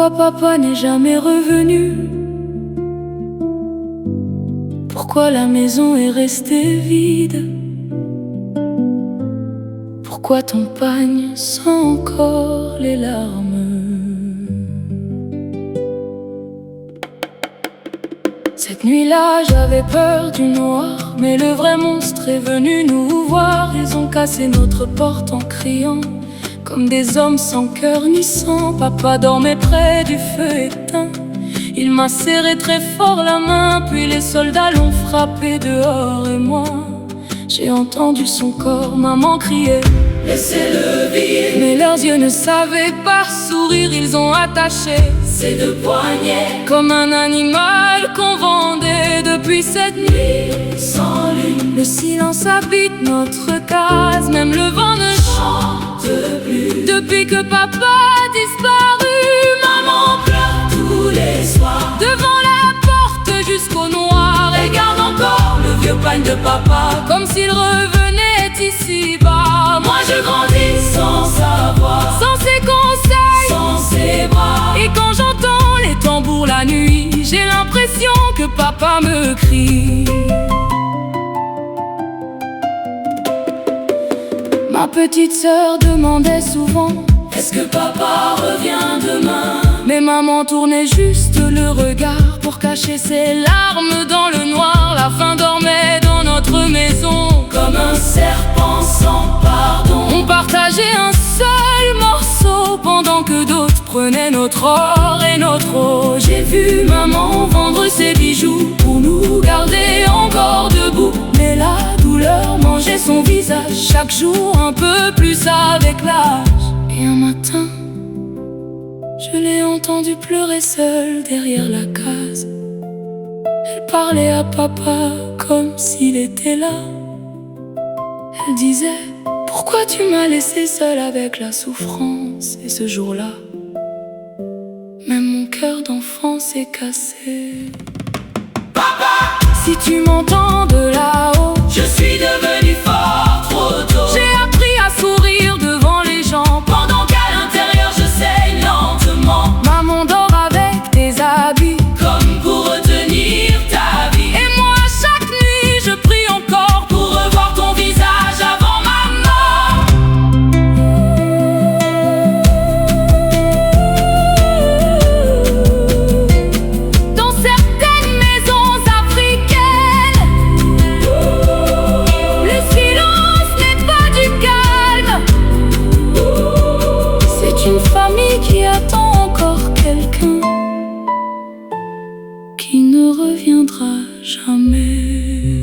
Pourquoi papa n'est jamais revenu? Pourquoi la maison est restée vide? Pourquoi ton pagne sent encore les larmes? Cette nuit-là, j'avais peur du noir, mais le vrai monstre est venu nous voir. Ils ont cassé notre porte en criant, comme des hommes sans cœur ni sang. Papa dormait près du feu éteint. Il m'a serré très fort la main, puis les soldats l'ont frappé dehors. Et moi, j'ai entendu son corps, maman criait « Laissez-le vivre !» Mais leurs yeux ne savaient pas sourire, ils ont attaché ses deux poignets comme un animal qu'on vendait. Depuis cette nuit sans lune, le silence habite notre case, même le vent ne chante plus. Depuis que papa a disparu, maman pleure tous les soirs devant la porte jusqu'au noir. Elle garde encore le vieux pagne de papa, comme s'il revenait ici-bas. Moi je grandis sans savoir, sans ses conseils, sans ses bras. Et quand j'entends les tambours la nuit, j'ai l'impression que papa me crie. Ma petite sœur demandait souvent « Est-ce que papa revient demain ?» Mais maman tournait juste le regard pour cacher ses larmes dans le noir. La faim dormait dans notre maison comme un serpent sans pardon. On partageait un seul morceau pendant que d'autres prenaient notre or et notre eau. J'ai vu maman vendre ses bijoux pour nous garder encore debout. Mais la douleur mangeait son visage chaque jour un peu plus avec l'âge. Et un matin, je l'ai entendue pleurer seule derrière la case. Elle parlait à papa comme s'il était là. Elle disait « Pourquoi tu m'as laissé seule avec la souffrance ?» Et ce jour-là, même mon cœur d'enfant s'est cassé. Papa, si tu m'entends de là-haut, je suis devenu fort trop tôt. J'ai appris à sourire devant les gens, pendant qu'à l'intérieur je saigne lentement. Maman dort avec tes habits, comme pour retenir ta vie. Et moi chaque nuit je prie encore pour revoir ton visage avant ma mort. Dans certaines maisons africaines, le silence n'est pas du calme. C'est une famille qui attend encore quelqu'un qui ne reviendra jamais.